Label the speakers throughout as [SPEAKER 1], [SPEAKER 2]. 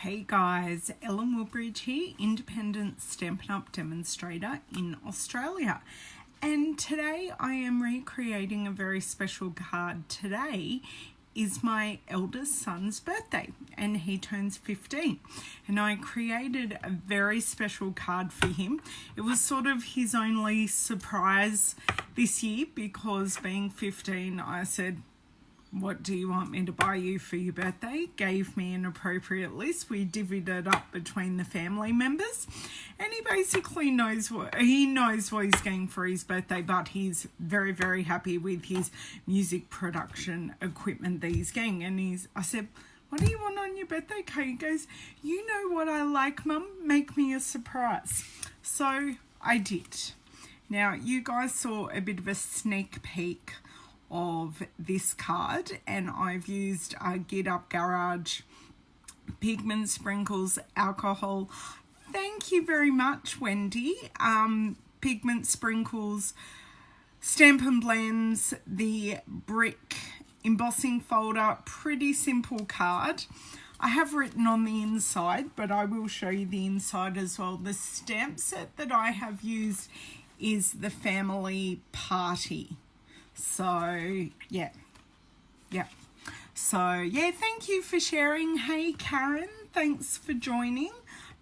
[SPEAKER 1] Hey guys, Ellen Woodbridge here, independent Stampin' Up demonstrator in Australia. And today I am recreating a very special card. Today is my eldest son's birthday and he turns 15. And I created a very special card for him. It was sort of his only surprise this year because being 15, I said, what do you want me to buy you for your birthday? Gave me an appropriate list. We divvied it up between the family members, and he basically knows what he's getting for his birthday, but he's very, very happy with his music production equipment that he's getting. And I said, what do you want on your birthday cake? He goes, you know what I like, Mum, make me a surprise. So I did. Now you guys saw a bit of a sneak peek of this card, and I've used Get Up Garage, Pigment, Sprinkles, Alcohol. Thank you very much, Wendy. Pigment, Sprinkles, Stampin' Blends, the brick embossing folder. Pretty simple card. I have written on the inside, but I will show you the inside as well. The stamp set that I have used is the Family Party. So yeah. So yeah, thank you for sharing. Hey Karen, thanks for joining.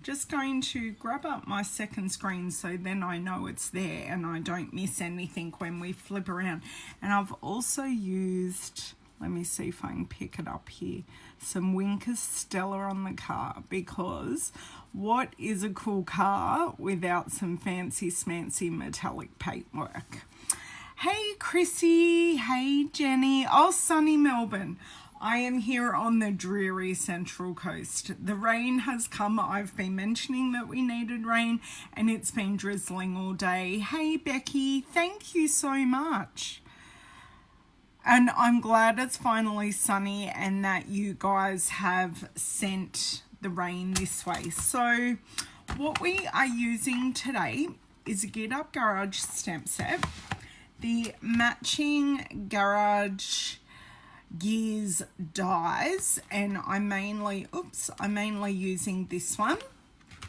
[SPEAKER 1] Just going to grab up my second screen so then I know it's there and I don't miss anything when we flip around. And I've also used, let me see if I can pick it up here, some Winker Stella on the car, because what is a cool car without some fancy smancy metallic paintwork? Hey Chrissy, hey Jenny, oh sunny Melbourne. I am here on the dreary Central Coast. The rain has come. I've been mentioning that we needed rain and it's been drizzling all day. Hey Becky, thank you so much. And I'm glad it's finally sunny and that you guys have sent the rain this way. So what we are using today is a Get Up Garage stamp set. The matching Garage Gears dies, and I'm mainly using this one.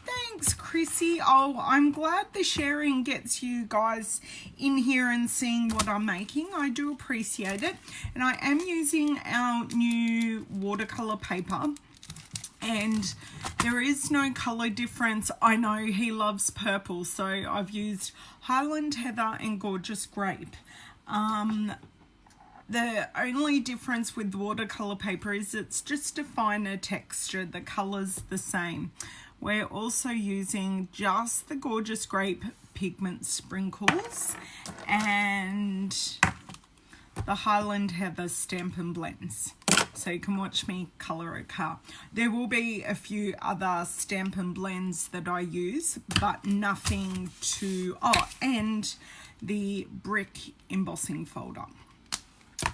[SPEAKER 1] Thanks Chrissy. Oh, I'm glad the sharing gets you guys in here and seeing what I'm making. I do appreciate it. And I am using our new watercolor paper, and there is no color difference. I know he loves purple, so I've used Highland Heather and Gorgeous Grape. The only difference with watercolor paper is it's just a finer texture. The color's the same. We're also using just the Gorgeous Grape Pigment Sprinkles and the Highland Heather Stampin' Blends. So you can watch me colour a car. There will be a few other Stampin' Blends that I use, but nothing to... Oh, and the brick embossing folder.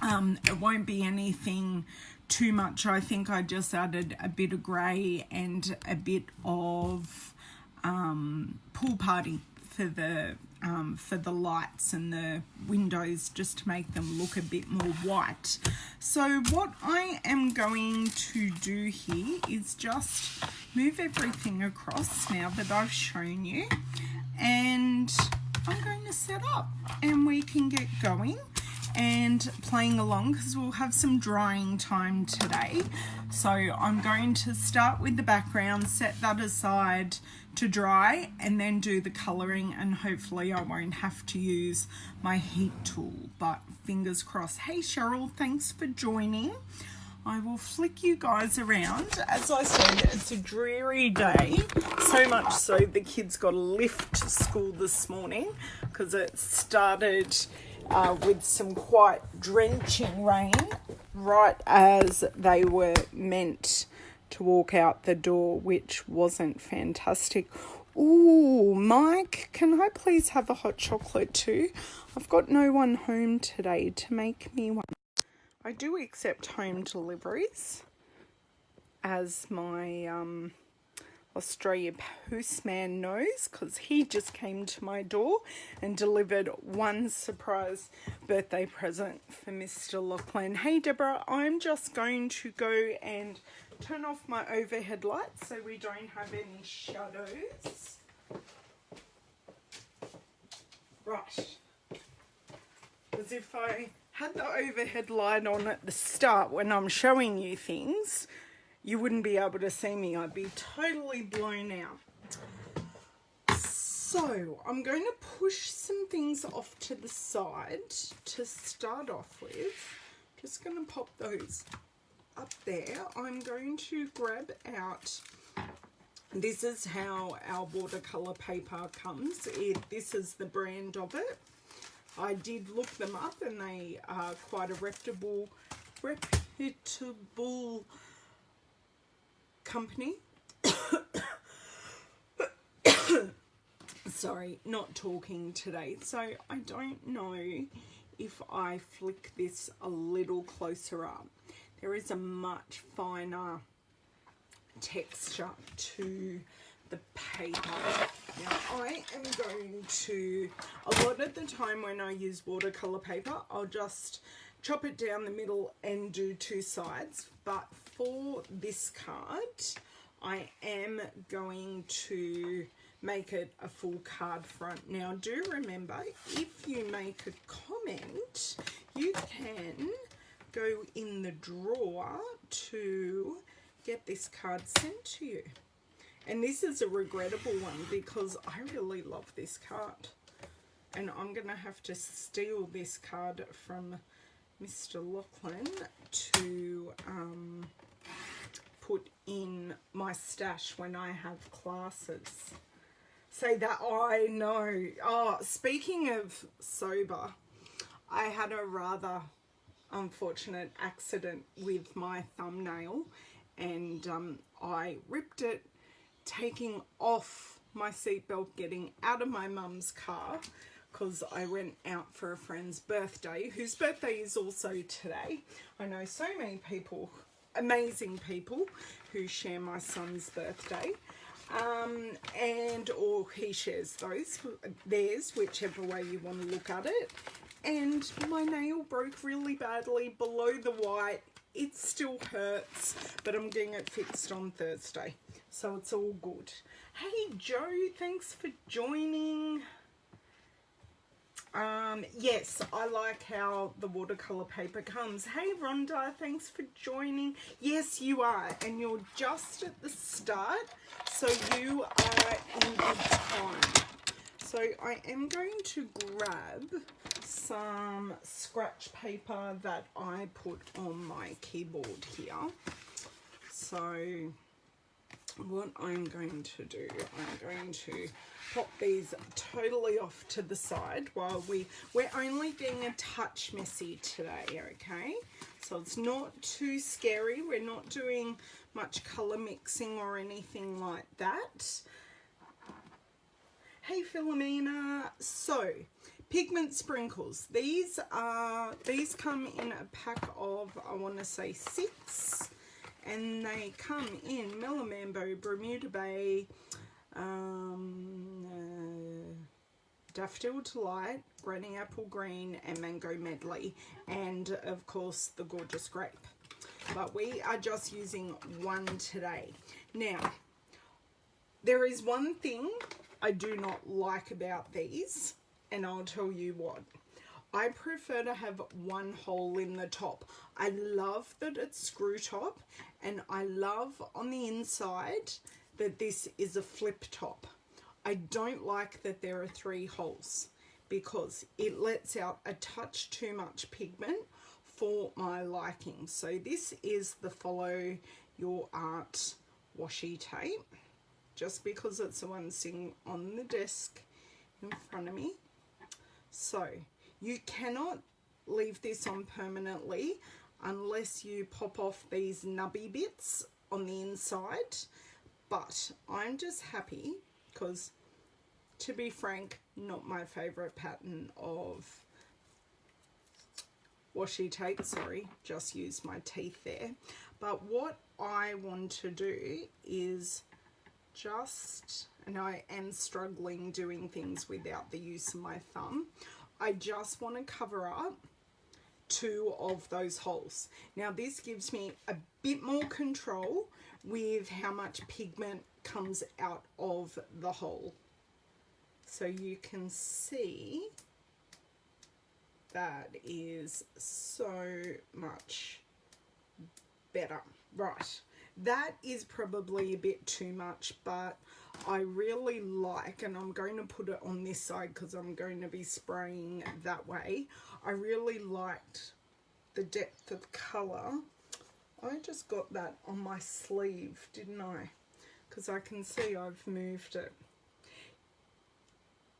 [SPEAKER 1] It won't be anything too much. I think I just added a bit of grey and a bit of pool party for the lights and the windows, just to make them look a bit more white. So what I am going to do here is just move everything across now that I've shown you, and I'm going to set up and we can get going and playing along because we'll have some drying time today. So I'm going to start with the background, set that aside to dry, and then do the colouring, and hopefully I won't have to use my heat tool, but fingers crossed. Hey Cheryl, thanks for joining. I will flick you guys around. As I said, it's a dreary day, so much so the kids got a lift to school this morning because it started with some quite drenching rain right as they were meant to walk out the door, which wasn't fantastic. Ooh, Mike, can I please have a hot chocolate too? I've got no one home today to make me one. I do accept home deliveries, as my Australia postman knows, because he just came to my door and delivered one surprise birthday present for Mr. Lachlan. Hey Deborah, I'm just going to go and turn off my overhead lights so we don't have any shadows. Right. As if I had the overhead light on at the start when I'm showing you things, you wouldn't be able to see me. I'd be totally blown out. So I'm going to push some things off to the side to start off with. Just going to pop those up there. I'm going to grab out, this is how our watercolor paper comes. This is the brand of it. I did look them up and they are quite a reputable company. Sorry, not talking today. So I don't know if I flick this a little closer up. There is a much finer texture to the paper. Now I am going to, a lot of the time when I use watercolor paper, I'll just chop it down the middle and do two sides. But for this card, I am going to make it a full card front. Now do remember, if you make a comment, you can go in the drawer to get this card sent to you. And this is a regrettable one because I really love this card. And I'm going to have to steal this card from Mr. Lachlan to put in my stash when I have classes. Say that, I know. Oh, speaking of sober, I had a rather unfortunate accident with my thumbnail and I ripped it taking off my seatbelt, getting out of my mum's car because I went out for a friend's birthday, whose birthday is also today. I know so many people, amazing people, who share my son's birthday. Or he shares theirs, whichever way you want to look at it. And my nail broke really badly below the white. It still hurts, but I'm getting it fixed on Thursday, so it's all good. Hey Joe, thanks for joining. Yes, I like how the watercolor paper comes. Hey Rhonda, thanks for joining. Yes, you are, and you're just at the start, so you are in good time. So I am going to grab some scratch paper that I put on my keyboard here. So what I'm going to do, I'm going to pop these totally off to the side while we're only being a touch messy today, okay? So it's not too scary. We're not doing much color mixing or anything like that. Hey Philomena, so pigment sprinkles. These come in a pack of, I want to say 6, and they come in Melamambo, Bermuda Bay, Daffodil Delight, Granny Apple Green, and Mango Medley, and of course the Gorgeous Grape. But we are just using one today. Now, there is one thing I do not like about these, and I'll tell you what. I prefer to have one hole in the top. I love that it's screw top, and I love on the inside that this is a flip top. I don't like that there are 3 holes because it lets out a touch too much pigment for my liking. So this is the Follow Your Art washi tape, just because it's the one sitting on the desk in front of me. So you cannot leave this on permanently unless you pop off these nubby bits on the inside. But I'm just happy because, to be frank, not my favourite pattern of washi tape. Sorry, just used my teeth there. But what I want to do is just, and I am struggling doing things without the use of my thumb, I just want to cover up 2 of those holes. Now this gives me a bit more control with how much pigment comes out of the hole. So you can see that is so much better. Right, that is probably a bit too much, but I really like, and I'm going to put it on this side because I'm going to be spraying that way. I really liked the depth of colour. I just got that on my sleeve, didn't I? Because I can see I've moved it.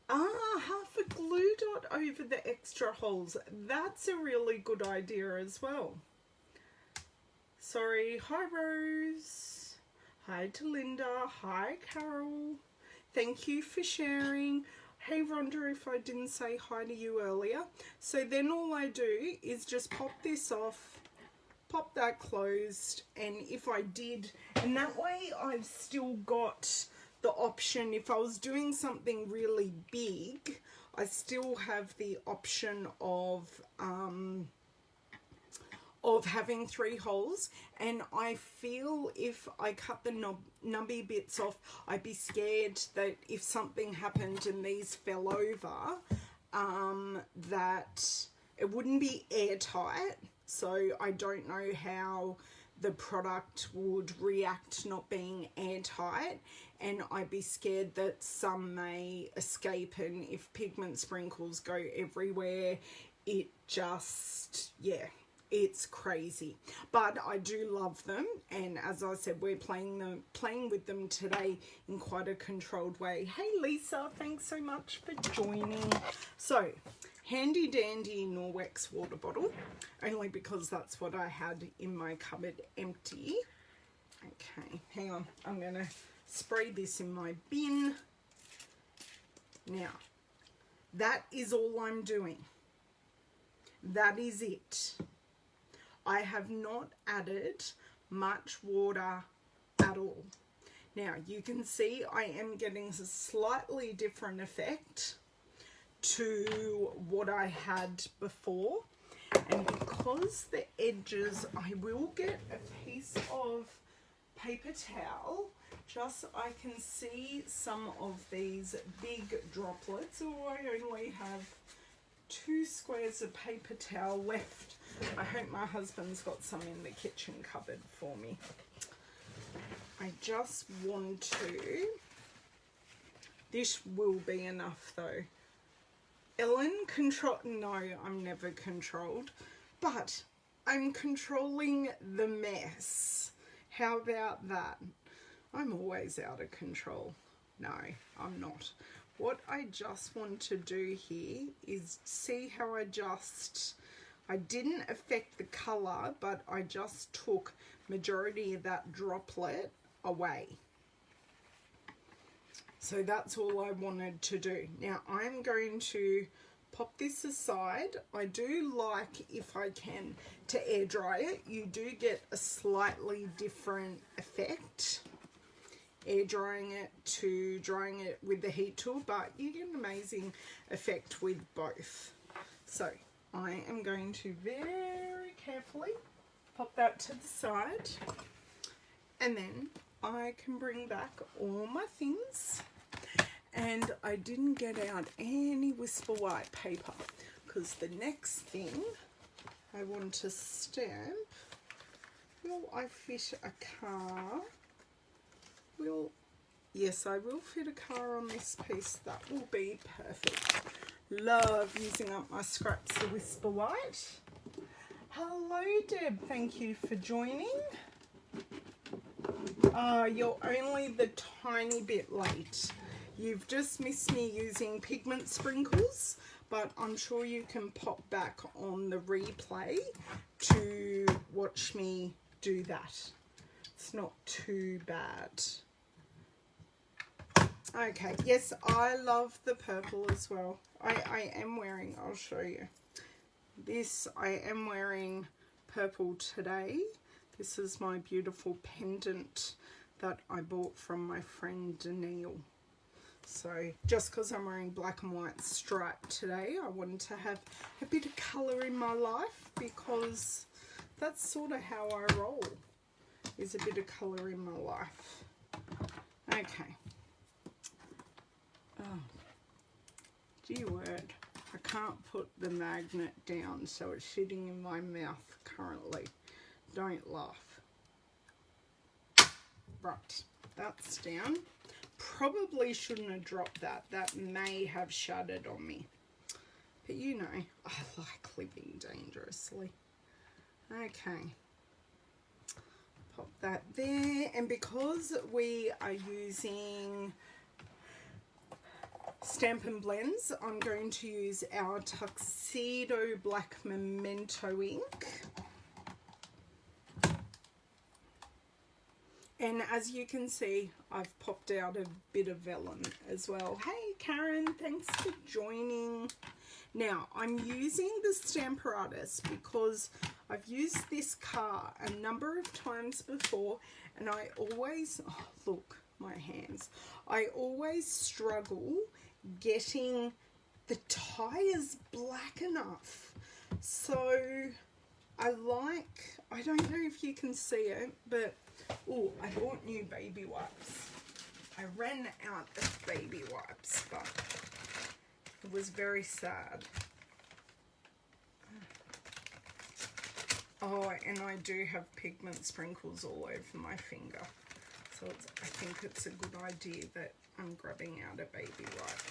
[SPEAKER 1] Half a glue dot over the extra holes. That's a really good idea as well. Sorry, hi Rose, hi to Linda, hi Carol, thank you for sharing. Hey Rhonda, if I didn't say hi to you earlier. So then all I do is just pop this off, pop that closed, and if I did, and that way I've still got the option, if I was doing something really big, I still have the option of having 3 holes. And I feel if I cut the nubby bits off, I'd be scared that if something happened and these fell over, that it wouldn't be airtight. So I don't know how the product would react not being airtight, and I'd be scared that some may escape, and if pigment sprinkles go everywhere, it just, yeah, it's crazy. But I do love them, and as I said, we're playing with them today in quite a controlled way. Hey Lisa, thanks so much for joining. So handy dandy Norwex water bottle, only because that's what I had in my cupboard empty. Okay, hang on, I'm gonna spray this in my bin. Now that is all I'm doing. That is it. I have not added much water at all. Now you can see I am getting a slightly different effect to what I had before, and because the edges, I will get a piece of paper towel just so I can see some of these big droplets. Oh, I only have 2 squares of paper towel left. I hope my husband's got some in the kitchen cupboard for me. I just want to, this will be enough though. Ellen, no, I'm never controlled, but I'm controlling the mess. How about that? I'm always out of control. No, I'm not. What I just want to do here is see how I didn't affect the colour, but I just took majority of that droplet away. So that's all I wanted to do. Now I'm going to pop this aside. I do like, if I can, to air dry it. You do get a slightly different effect air drying it to drying it with the heat tool, but you get an amazing effect with both. So I am going to very carefully pop that to the side, and then I can bring back all my things. And I didn't get out any Whisper White paper because the next thing I want to stamp, will I fit a car? Yes, I will fit a car on this piece. That will be perfect. Love using up my scraps of Whisper White. Hello Deb, thank you for joining. You're only the tiny bit late. You've just missed me using pigment sprinkles, but I'm sure you can pop back on the replay to watch me do that. It's not too bad. Okay, yes, I love the purple as well. I am wearing, I'll show you. This, I am wearing purple today. This is my beautiful pendant that I bought from my friend Danielle. So just because I'm wearing black and white stripe today, I wanted to have a bit of colour in my life, because that's sort of how I roll, is a bit of colour in my life. Okay. Oh, gee word. I can't put the magnet down, so it's sitting in my mouth currently. Don't laugh. Right, that's down. Probably shouldn't have dropped that. That may have shattered on me. But you know, I like living dangerously. Okay. Pop that there. And because we are using Stampin' Blends, I'm going to use our Tuxedo Black Memento ink. And as you can see, I've popped out a bit of vellum as well. Hey Karen, thanks for joining. Now, I'm using the Stamparatus because I've used this car a number of times before, and I always, oh look, my hands. I always struggle getting the tires black enough. So I don't know if you can see it, but oh, I bought new baby wipes. I ran out of baby wipes, but it was very sad. Oh, and I do have pigment sprinkles all over my finger. So I think it's a good idea that I'm grabbing out a baby wipe.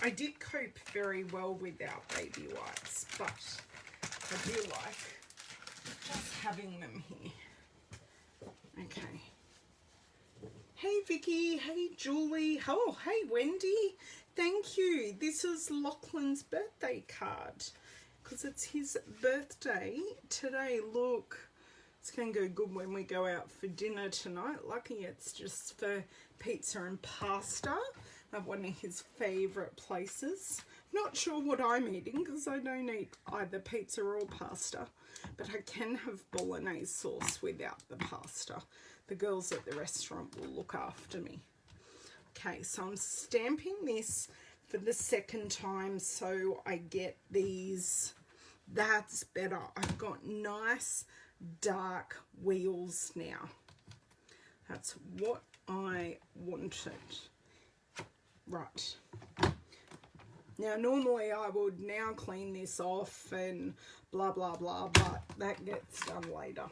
[SPEAKER 1] I did cope very well without baby wipes, but I do like just having them here. Okay. Hey Vicky, hey Julie, oh hey Wendy, thank you. This is Lachlan's birthday card because it's his birthday today. Look, it's going to go good when we go out for dinner tonight. Lucky it's just for pizza and pasta at one of his favourite places. Not sure what I'm eating because I don't eat either pizza or pasta, but I can have bolognese sauce without the pasta. The girls at the restaurant will look after me. Okay, so I'm stamping this for the second time so I get these. That's better. I've got nice dark wheels now. That's what I wanted. Right. Now, normally I would now clean this off and blah, blah, blah, but that gets done later.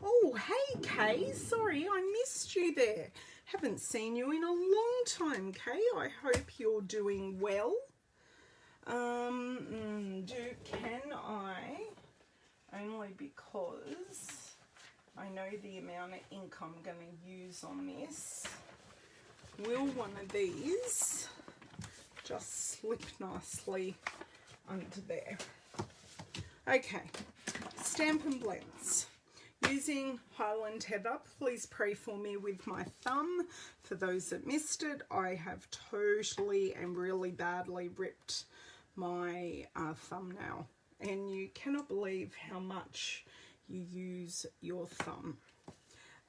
[SPEAKER 1] Oh, hey, Kay. Sorry, I missed you there. Haven't seen you in a long time, Kay. I hope you're doing well. Can I? Only because I know the amount of ink I'm going to use on this. Will one of these just slip nicely under there? Okay, Stampin' Blends. Using Highland Heather, please pray for me with my thumb. For those that missed it, I have totally and really badly ripped my thumbnail. And you cannot believe how much you use your thumb.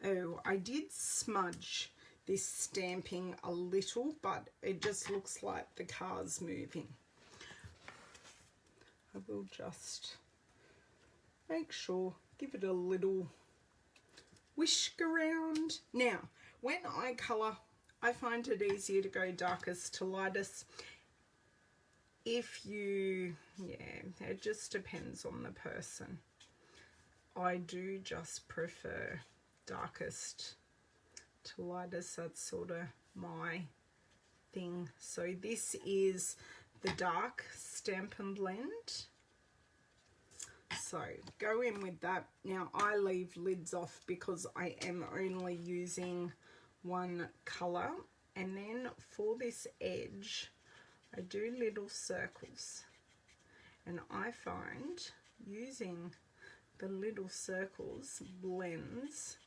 [SPEAKER 1] Oh, I did smudge this stamping a little, but it just looks like the car's moving. I will just make sure, give it a little whisk around. Now, when I colour, I find it easier to go darkest to lightest. If you, yeah, it just depends on the person. I do just prefer darkest to lightest. That's sort of my thing. So this is the dark Stampin' Blend. So go in with that. Now I leave lids off because I am only using one colour, and then for this edge I do little circles, and I find using the little circles blends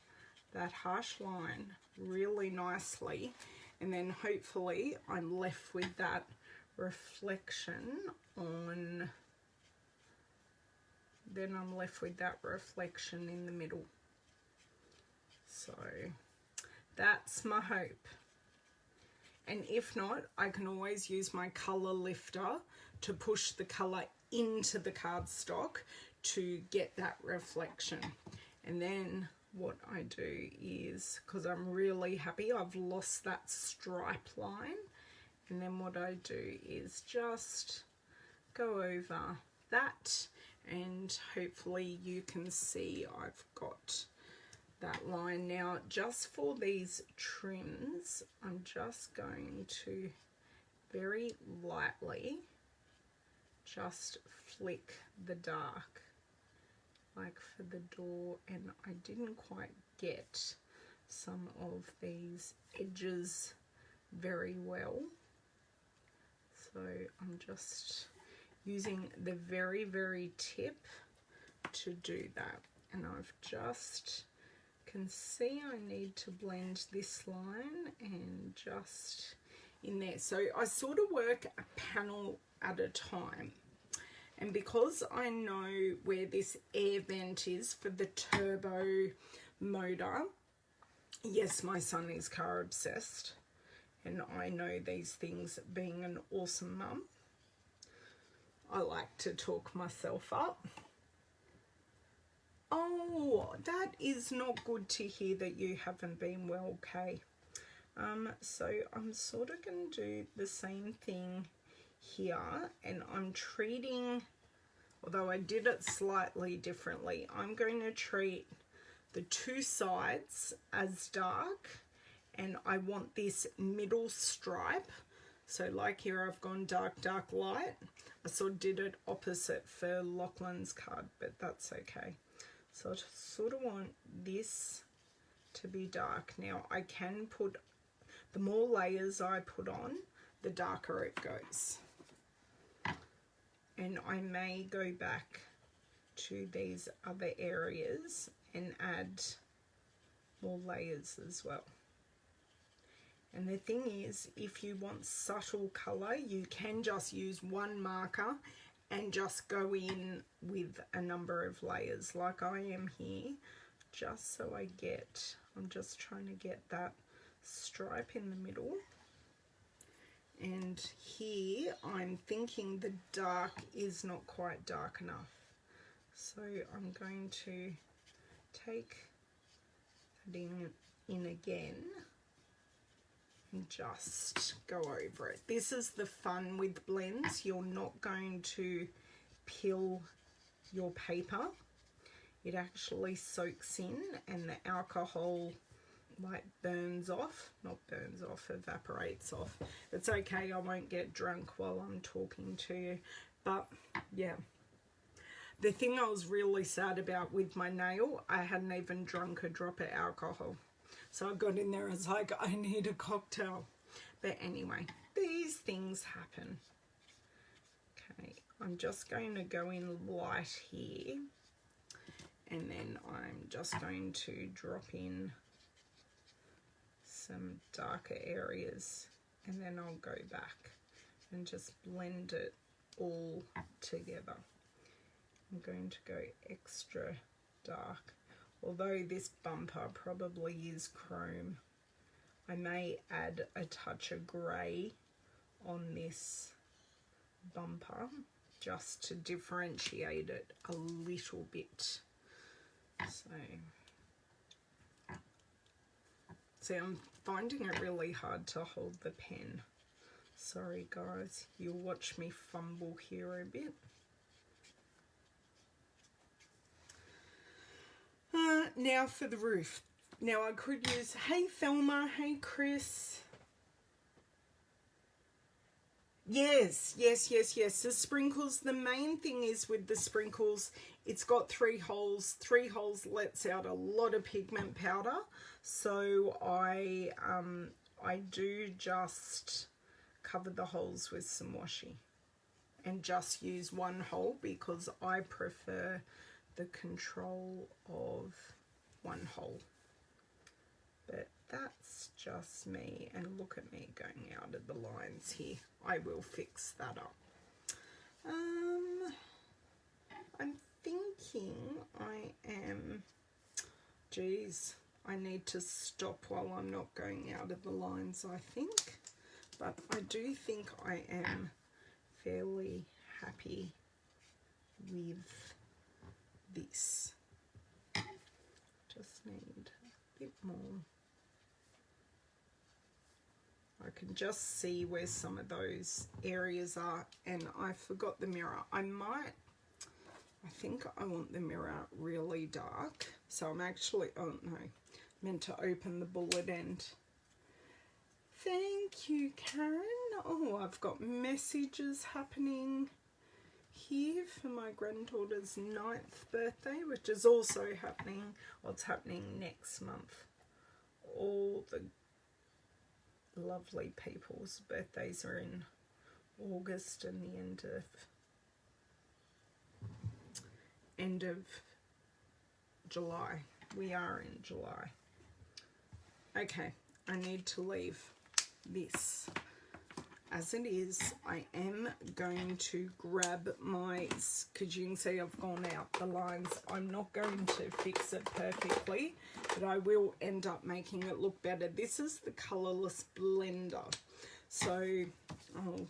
[SPEAKER 1] that harsh line really nicely, and then hopefully I'm left with that reflection on, then I'm left with that reflection in the middle. So That's my hope. And if not, I can always use my colour lifter to push the colour into the cardstock to get that reflection. And then what I do is, because I'm really happy I've lost that stripe line, and then what I do is just go over that, and hopefully you can see I've got that line. Now just for these trims, I'm just going to very lightly just flick the dark, like for the door, and I didn't quite get some of these edges very well, so I'm just using the very tip to do that. And I've just can see I need to blend this line and just in there. So I sort of work a panel at a time, and because I know where this air vent is for the turbo motor, yes, my son is car obsessed, and I know these things. Being an awesome mum, I like to talk myself up. Oh, that is not good to hear that you haven't been well, Kay. So I'm sort of going to do the same thing here, and I'm treating, although I did it slightly differently, I'm going to treat the two sides as dark, and I want this middle stripe. So like here I've gone dark, dark, light. I sort of did it opposite for Lachlan's card, but that's okay. So I sort of want this to be dark. Now I can put, the more layers I put on, the darker it goes. And I may go back to these other areas and add more layers as well. And the thing is, if you want subtle colour, you can just use one marker and just go in with a number of layers like I am here, just so I get, I'm just trying to get that stripe in the middle. And here I'm thinking the dark is not quite dark enough, so I'm going to take that in again and just go over it. This is the fun with blends. You're not going to peel your paper. It actually soaks in and the alcohol like burns off, not burns off, evaporates off. It's okay, I won't get drunk while I'm talking to you. But yeah, the thing I was really sad about with my nail, I hadn't even drunk a drop of alcohol. So I got in there and was like, I need a cocktail. But anyway, these things happen. Okay, I'm just going to go in light here. And then I'm just going to drop in some darker areas. And then I'll go back and just blend it all together. I'm going to go extra dark. Although this bumper probably is chrome, I may add a touch of grey on this bumper just to differentiate it a little bit. So, see, I'm finding it really hard to hold the pen. Sorry guys, you'll watch me fumble here a bit. Now for the roof. Now I could use, hey Thelma, hey Chris. Yes. The sprinkles, the main thing is with the sprinkles, it's got 3 holes. 3 holes lets out a lot of pigment powder. So I do just cover the holes with some washi and just use 1 hole because I prefer the control of 1 hole. But that's just me, and look at me going out of the lines here. I will fix that up. I'm thinking I am, geez, I need to stop while I'm not going out of the lines, I think. But I do think I am fairly happy with this. Just need a bit more. I can just see where some of those areas are, and I forgot the mirror. I think I want the mirror really dark, so I'm actually, oh no, meant to open the bullet end. Thank you, Karen. Oh, I've got messages happening here for my granddaughter's 9th birthday, which is also happening, well, it's happening next month. All the lovely people's birthdays are in August and the end of July. We are in July. Okay, I need to leave this as it is. I am going to grab my, because you can see I've gone out the lines. I'm not going to fix it perfectly, but I will end up making it look better. This is the colourless blender, so I'll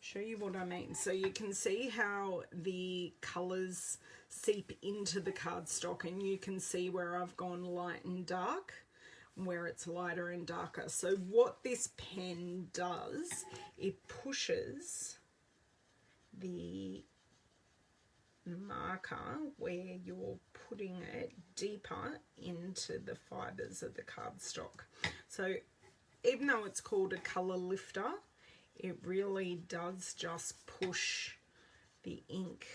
[SPEAKER 1] show you what I mean. So you can see how the colours seep into the cardstock, and you can see where I've gone light and dark, where it's lighter and darker. So what this pen does, it pushes the marker where you're putting it deeper into the fibres of the cardstock. So even though it's called a colour lifter, it really does just push the ink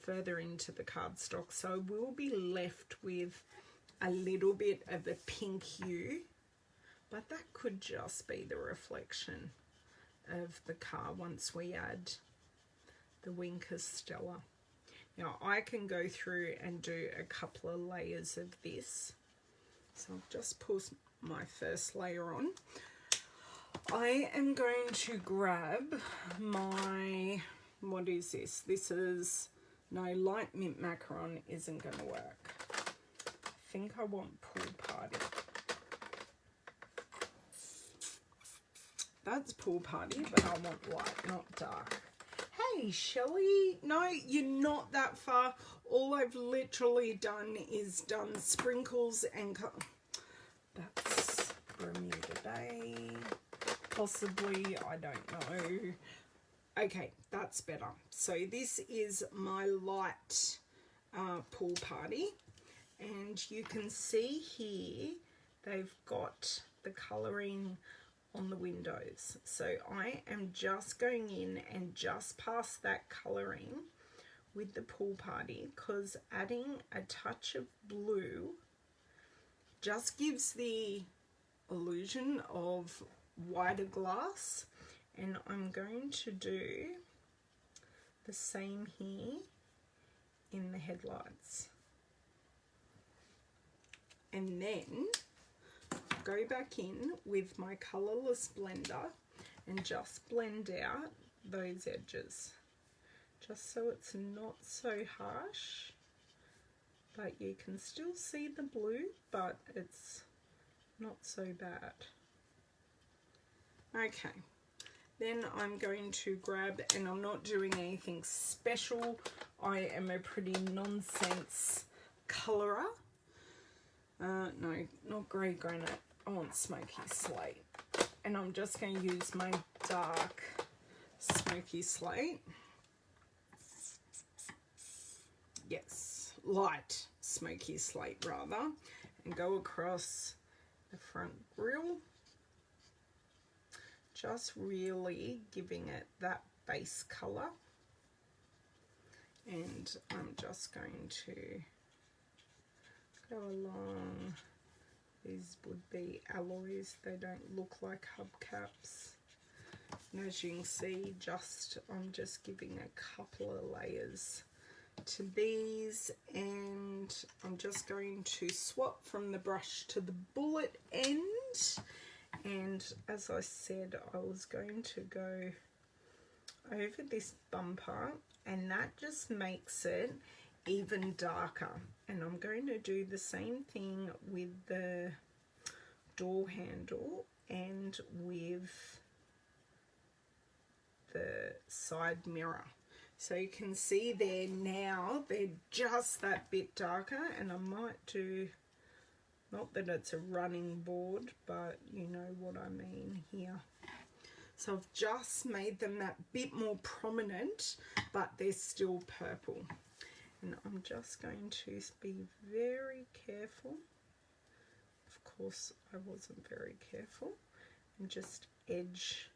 [SPEAKER 1] further into the cardstock. So we'll be left with a little bit of a pink hue, but that could just be the reflection of the car once we add the Winker Stella. Now I can go through and do a couple of layers of this. So I've just put my first layer on. I am going to grab my, what is this? This is, no, light mint macaron isn't going to work. I think I want Pool Party. That's Pool Party, but I want light, not dark. Hey, Shelley. No, you're not that far. All I've literally done is done sprinkles and that's Bermuda Bay. Possibly, I don't know. Okay, that's better. So this is my light Pool Party, and you can see here they've got the colouring on the windows. So I am just going in and just past that colouring with the Pool Party, because adding a touch of blue just gives the illusion of wider glass. And I'm going to do the same here in the headlights, and then go back in with my colourless blender and just blend out those edges, just so it's not so harsh, but you can still see the blue, but it's not so bad. Okay, then I'm going to grab, and I'm not doing anything special, I am a pretty nonsense colourer. No, not grey granite, I want smoky slate. And I'm just going to use my dark smoky slate. Yes, light smoky slate rather. And go across the front grille. Just really giving it that base colour. And I'm just going to go along. These would be alloys, they don't look like hubcaps. And as you can see, I'm just giving a couple of layers to these, and I'm just going to swap from the brush to the bullet end. And as I said, I was going to go over this bumper, and that just makes it even darker. And I'm going to do the same thing with the door handle and with the side mirror. So you can see there now they're just that bit darker, and I might do, not that it's a running board, but you know what I mean here. So I've just made them that bit more prominent, but they're still purple. And I'm just going to be very careful. Of course, I wasn't very careful. And just edge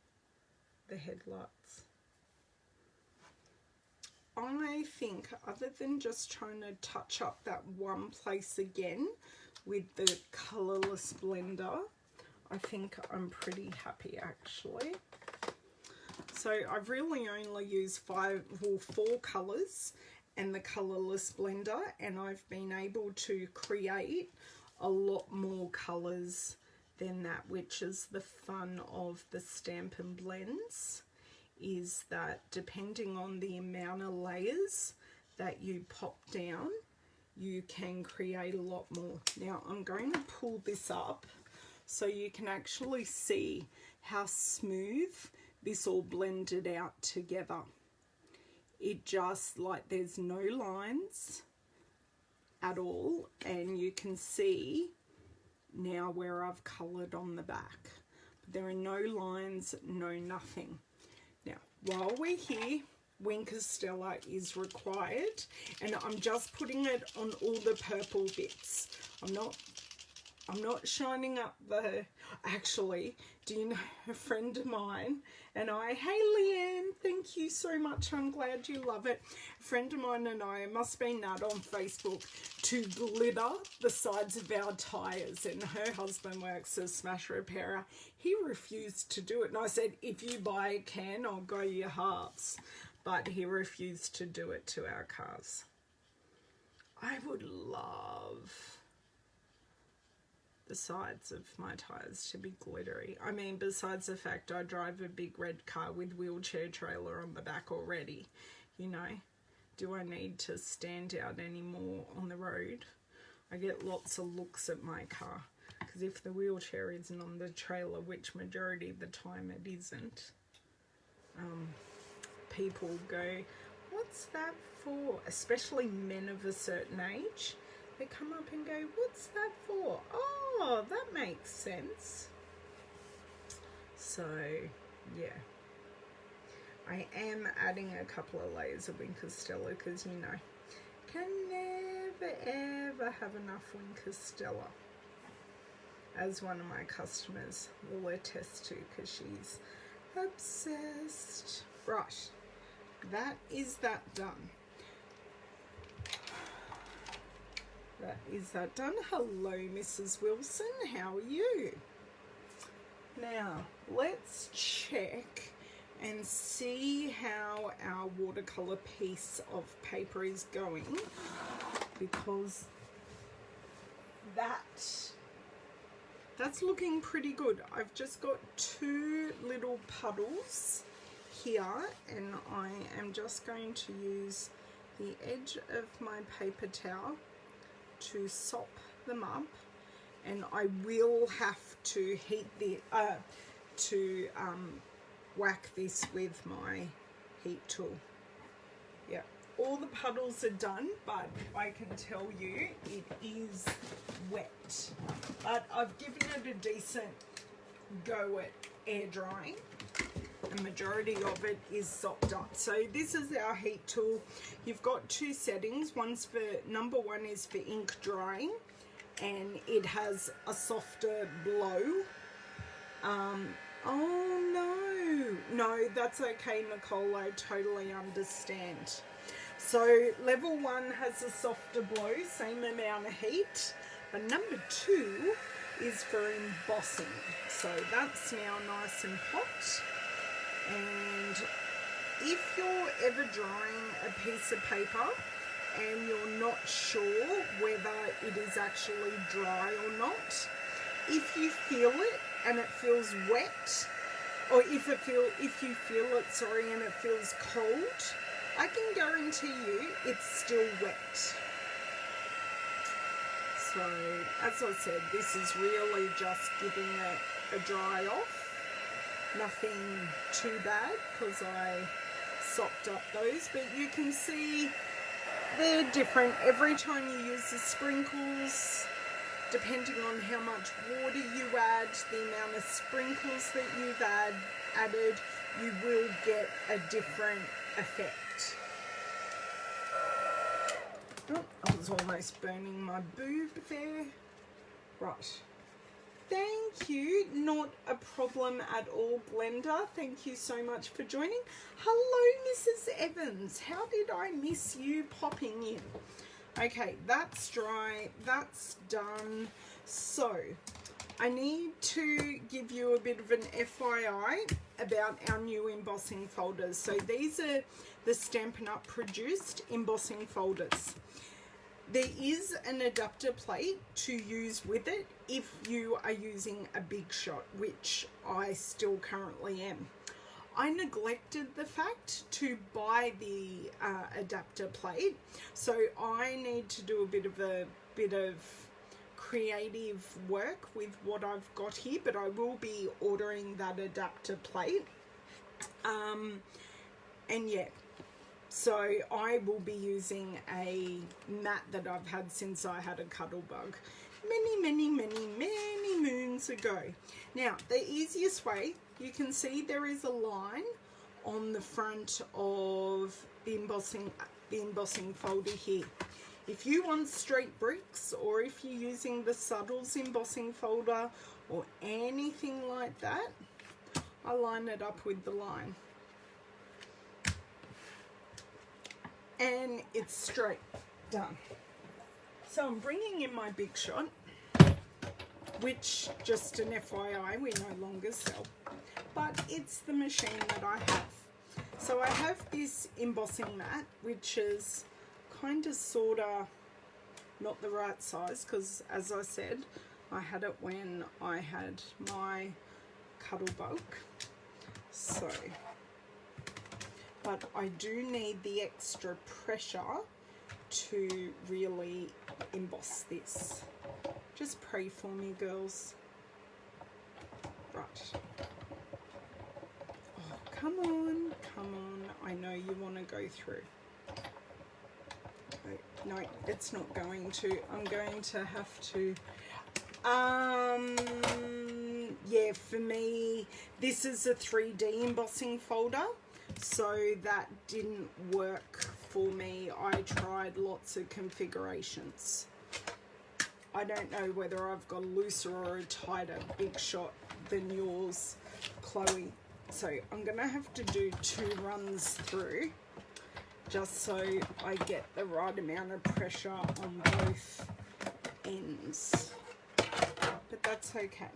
[SPEAKER 1] the headlights. I think, other than just trying to touch up that one place again with the colourless blender, I think I'm pretty happy actually. So I've really only used 4 colours and the colourless blender, and I've been able to create a lot more colours than that, which is the fun of the Stampin' blends, is that depending on the amount of layers that you pop down, you can create a lot more. Now I'm going to pull this up so you can actually see how smooth this all blended out together. It just, like, there's no lines at all, and you can see now where I've coloured on the back. But there are no lines, no nothing. Now, while we're here, Wink of Stella is required, and I'm just putting it on all the purple bits. I'm not shining up the, actually, do you know, a friend of mine and I, hey Leanne, thank you so much, I'm glad you love it. A friend of mine and I must be nut on Facebook to glitter the sides of our tyres, and her husband works as smash repairer. He refused to do it, and I said, if you buy a can, I'll go your halves. But he refused to do it to our cars. I would love the sides of my tyres to be glittery. I mean, besides the fact I drive a big red car with wheelchair trailer on the back already, you know, do I need to stand out anymore on the road? I get lots of looks at my car, because if the wheelchair isn't on the trailer, which majority of the time it isn't, people go, what's that for? Especially men of a certain age. They come up and go, what's that for? Oh, that makes sense. So, yeah. I am adding a couple of layers of Wink of Stella because, you know, can never ever have enough Wink of Stella, as one of my customers will attest to, because she's obsessed. Right, that is that done. That is that done. Hello, Mrs. Wilson. How are you? Now, let's check and see how our watercolor piece of paper is going, because that's looking pretty good. I've just got 2 little puddles here, and I am just going to use the edge of my paper towel to sop them up, and I will have to heat the whack this with my heat tool. Yeah, all the puddles are done, but I can tell you it is wet, but I've given it a decent go at air drying. The majority of it is sopped up. So this is our heat tool. You've got 2 settings. One's for, number 1 is for ink drying, and it has a softer blow. Oh no, that's okay, Nicole, I totally understand. So level 1 has a softer blow, same amount of heat, but number 2 is for embossing. So that's now nice and hot. And if you're ever drying a piece of paper and you're not sure whether it is actually dry or not, if you feel it and it feels wet, or if you feel it, sorry, and it feels cold, I can guarantee you it's still wet. So, as I said, this is really just giving it a dry off. Nothing too bad because I sopped up those, but you can see they're different every time you use the sprinkles. Depending on how much water you add, the amount of sprinkles that you've added, you will get a different effect. Oh, I was almost burning my boob there. Right. Thank you. Not a problem at all, Glenda. Thank you so much for joining. Hello, Mrs. Evans. How did I miss you popping in? Okay, that's dry. That's done. So, I need to give you a bit of an FYI about our new embossing folders. So, these are the Stampin' Up! Produced embossing folders. There is an adapter plate to use with it if you are using a big shot, which I still currently am. I neglected the fact to buy the adapter plate, so I need to do a bit of creative work with what I've got here, but I will be ordering that adapter plate. And yeah, so I will be using a mat that I've had since I had a cuddle bug many moons ago. Now, the easiest way, you can see there is a line on the front of the embossing folder here. If you want straight bricks, or if you're using the Subtles embossing folder or anything like that, I line it up with the line. And it's straight done. So I'm bringing in my big shot, which, just an FYI, we no longer sell, but it's the machine that I have. So I have this embossing mat, which is kind of sort of not the right size, because as I said, I had it when I had my cuddle bug. So, but I do need the extra pressure to really emboss this. Just pray for me, girls. Right. Oh, come on, come on. I know you want to go through. No, it's not going to. I'm going to have to. Yeah, for me, this is a 3D embossing folder, so that didn't work for me. I tried lots of configurations. I don't know whether I've got a looser or a tighter big shot than yours, Chloe. So I'm going to have to do 2 runs through, just so I get the right amount of pressure on both ends. But that's okay.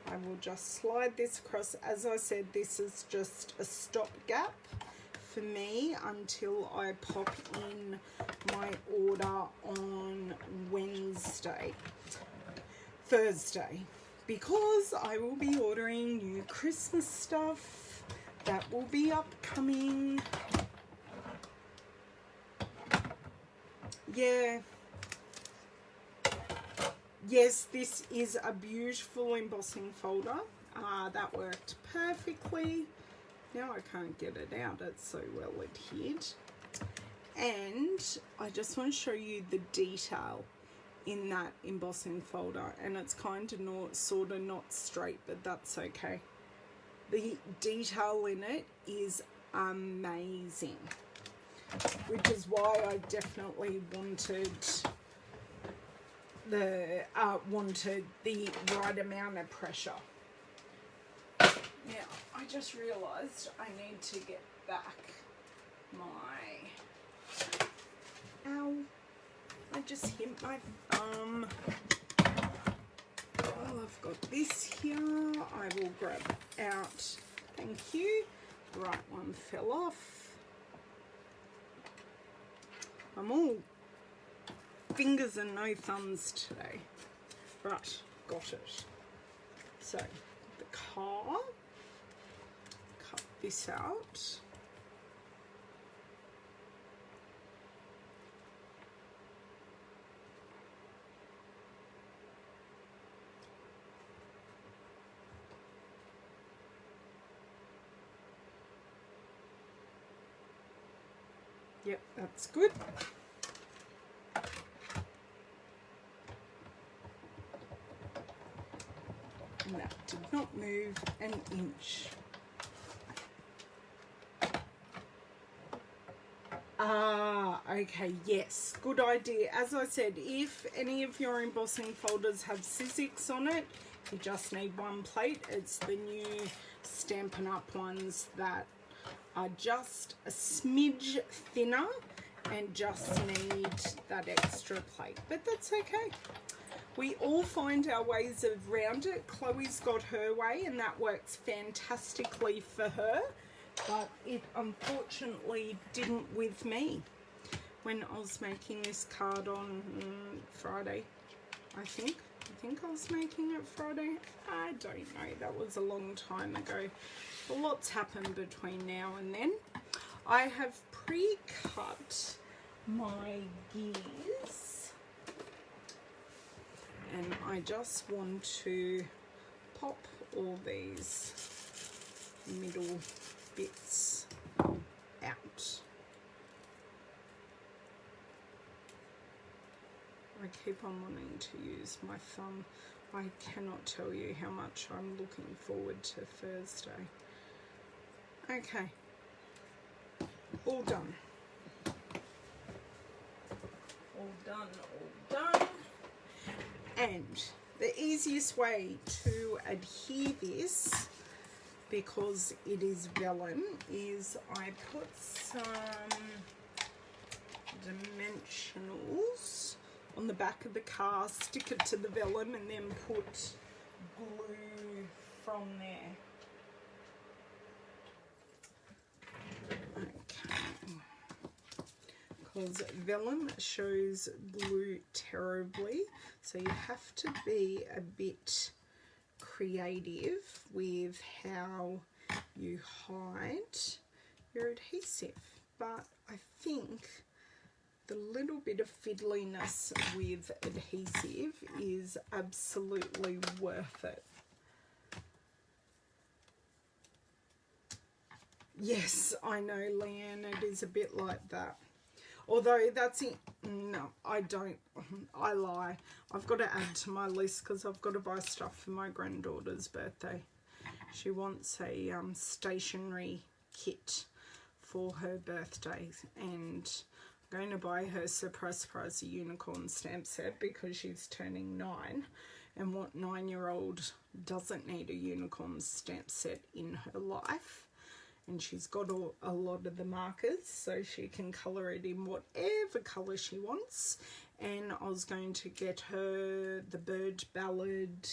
[SPEAKER 1] I will just slide this across. As I said, this is just a stopgap for me until I pop in my order on Thursday, because I will be ordering new Christmas stuff that will be upcoming. Yeah. Yes, this is a beautiful embossing folder. That worked perfectly. Now I can't get it out, it's so well adhered. And I just want to show you the detail in that embossing folder, and it's kind of sort of not straight, but that's okay. The detail in it is amazing, which is why I definitely wanted the right amount of pressure. Now, I just realised I need to get back my... Ow. I just hit my thumb. Well, I've got this here. I will grab out. Thank you. The right one fell off. I'm all fingers and no thumbs today. Right, got it. So, the car. Cut this out. Yep, that's good. And that did not move an inch. Okay, yes, good idea. As I said, if any of your embossing folders have Sizzix on it, you just need one plate. It's the new Stampin' Up ones that are just a smidge thinner and just need that extra plate, but that's okay. We all find our ways around it. Chloe's got her way and that works fantastically for her, but it unfortunately didn't with me. When I was making this card on Friday, I think I was making it Friday. I don't know, that was a long time ago. A lot's happened between now and then. I have pre-cut my gears and I just want to pop all these middle bits out. I keep on wanting to use my thumb. I cannot tell you how much I'm looking forward to Thursday. Okay, all done. All done, all done. And the easiest way to adhere this, because it is vellum, is I put some dimensionals on the back of the car, stick it to the vellum and then put glue from there. Okay. Because vellum shows glue terribly, so you have to be a bit creative with how you hide your adhesive. But I think the little bit of fiddliness with adhesive is absolutely worth it. Yes, I know, Leanne, it is a bit like that. Although that's it. No, I don't. I lie. I've got to add to my list because I've got to buy stuff for my granddaughter's birthday. She wants a stationery kit for her birthday, and I'm going to buy her surprise a unicorn stamp set because she's turning 9, and what 9-year-old doesn't need a unicorn stamp set in her life? And she's got a lot of the markers, so she can colour it in whatever colour she wants. And I was going to get her the bird ballad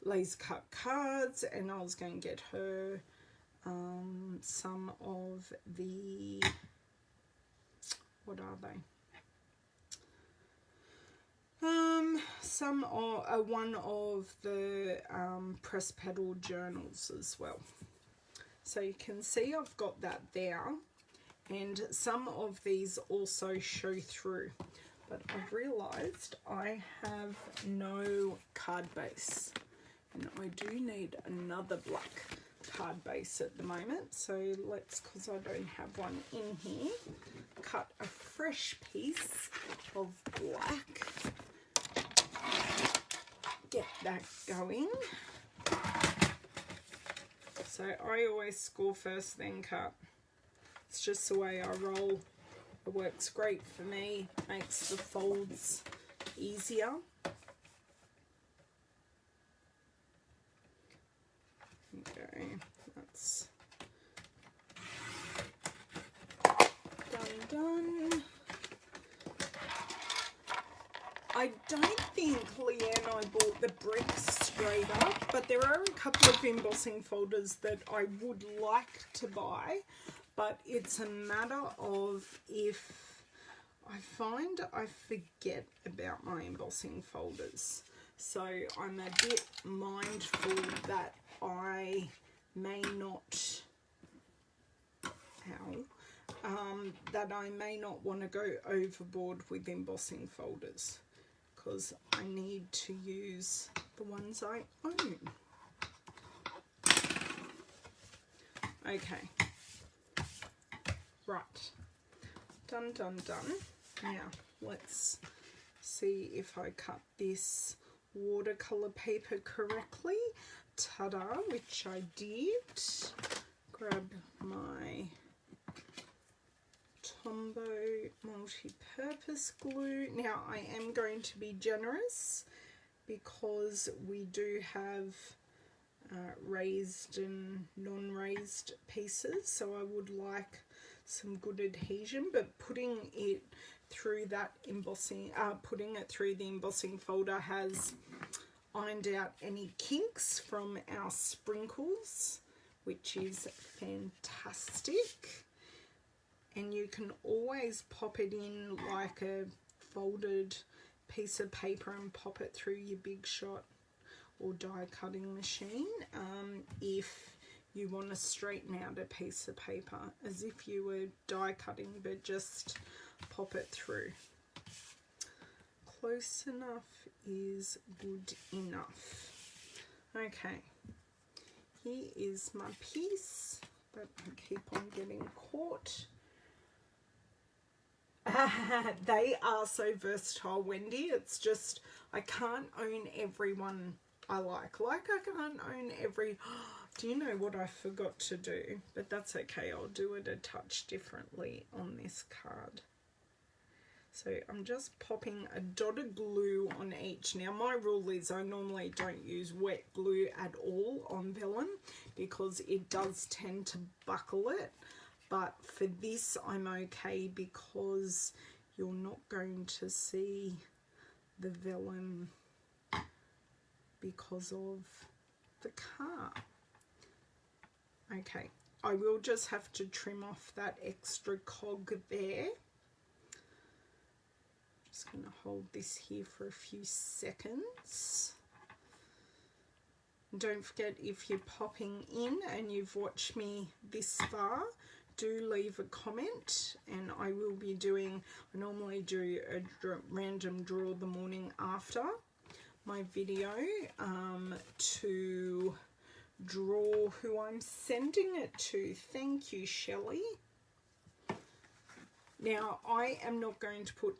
[SPEAKER 1] laser cut cards, and I was going to get her some of the, what are they? One of the press petal journals as well. So you can see I've got that there, and some of these also show through, but I've realized I have no card base, and I do need another black card base at the moment. So let's, because I don't have one in here, cut a fresh piece of black. Get that going. So I always score first, then cut. It's just the way I roll. It works great for me, makes the folds easier. Okay, that's done. I don't think, Leanne, I bought the bricks straight up, but there are a couple of embossing folders that I would like to buy, but it's a matter of if I find I forget about my embossing folders. So I'm a bit mindful that I may not, that I may not want to go overboard with embossing folders, because I need to use the ones I own. Okay. Right. Done, done, done. Now, let's see if I cut this watercolor paper correctly. Ta-da, which I did. Grab my Tombow multi-purpose glue. Now, I am going to be generous because we do have raised and non-raised pieces, so I would like some good adhesion, but putting it through that embossing, putting it through the embossing folder has ironed out any kinks from our sprinkles, which is fantastic. And you can always pop it in like a folded piece of paper and pop it through your Big Shot or die cutting machine if you want to straighten out a piece of paper, as if you were die cutting, but just pop it through. Close enough is good enough. Okay, here is my piece, but I keep on getting caught. They are so versatile, Wendy. It's just I can't own everyone I like. Like I can't own every... Do you know what I forgot to do? But that's okay. I'll do it a touch differently on this card. So I'm just popping a dot of glue on each. Now my rule is I normally don't use wet glue at all on vellum because it does tend to buckle it. But for this I'm okay because you're not going to see the vellum because of the car. Okay, I will just have to trim off that extra cog there. Just going to hold this here for a few seconds. Don't forget, if you're popping in and you've watched me this far, do leave a comment, and I will be doing, I normally do a random draw the morning after my video to draw who I'm sending it to. Thank you, Shelley. Now, I am not going to put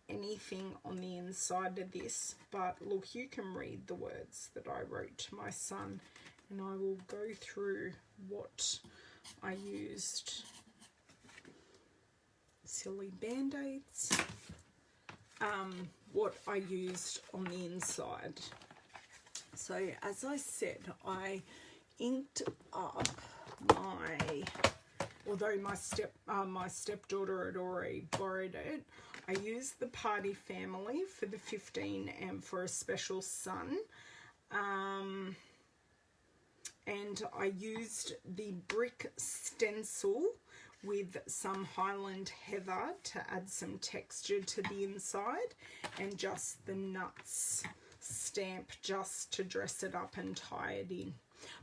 [SPEAKER 1] anything on the inside of this, but look, you can read the words that I wrote to my son, and I will go through what I used. Silly band-aids. What I used on the inside. So as I said, I inked up my, although my stepdaughter had already borrowed it, I used the Party Family for the 15 and for a special son. And I used the brick stencil with some Highland Heather to add some texture to the inside, and just the nuts stamp just to dress it up and tie it in.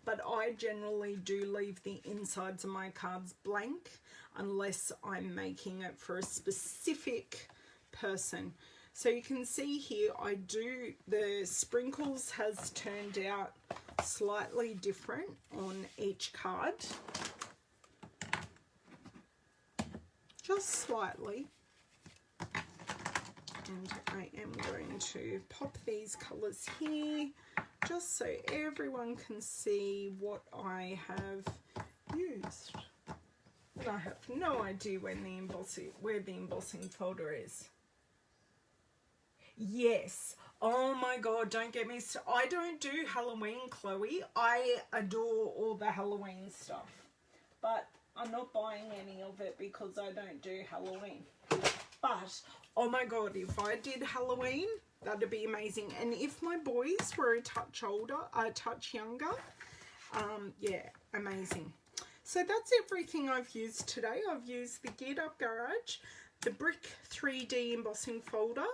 [SPEAKER 1] But I generally do leave the insides of my cards blank unless I'm making it for a specific person. So you can see here the sprinkles has turned out slightly different on each card. Just slightly. And I am going to pop these colours here just so everyone can see what I have used. And I have no idea where the embossing folder is. Yes. Oh my God, don't get me started. I don't do Halloween, Chloe. I adore all the Halloween stuff. But I'm not buying any of it because I don't do Halloween. But, oh my God, if I did Halloween, that'd be amazing. And if my boys were a touch older, a touch younger, yeah, amazing. So that's everything I've used today. I've used the Geared Up Garage, the Brick 3D embossing folder,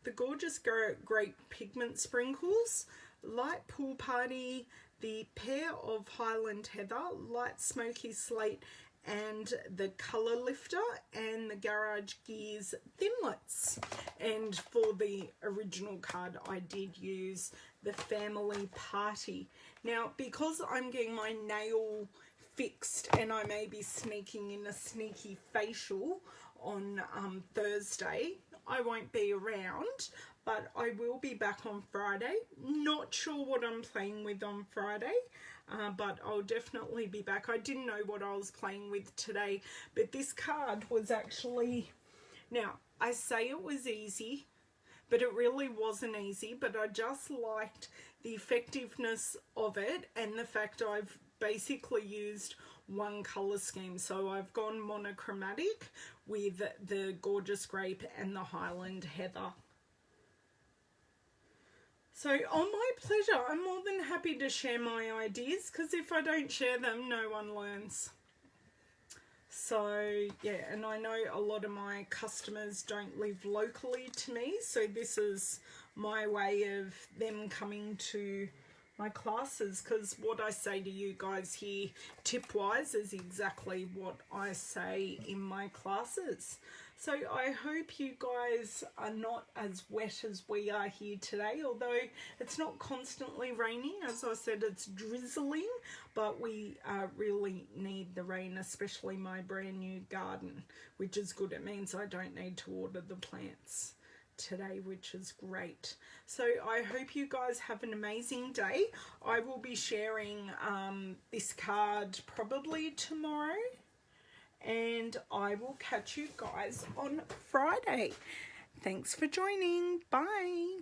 [SPEAKER 1] the gorgeous Great Pigment sprinkles, Light Pool Party, the pair of Highland Heather, Light Smoky Slate, and the Colour Lifter, and the Garage Gears Thinlits. And for the original card, I did use the Family Party. Now, because I'm getting my nail fixed, and I may be sneaking in a sneaky facial on Thursday. I won't be around, but I will be back on Friday. Not sure what I'm playing with on Friday, but I'll definitely be back. I didn't know what I was playing with today, but this card was actually, now I say it was easy, but it really wasn't easy, but I just liked the effectiveness of it and the fact I've basically used one colour scheme. So I've gone monochromatic with the Gorgeous Grape and the Highland Heather. So on my pleasure, I'm more than happy to share my ideas, because if I don't share them, no one learns. So yeah, and I know a lot of my customers don't live locally to me, so this is my way of them coming to my classes, because what I say to you guys here tip wise is exactly what I say in my classes. So I hope you guys are not as wet as we are here today, although it's not constantly raining. As I said, it's drizzling, but we really need the rain, especially my brand new garden, which is good. It means I don't need to water the plants today, which is great. So I hope you guys have an amazing day. I will be sharing this card probably tomorrow, and I will catch you guys on Friday. Thanks for joining. Bye.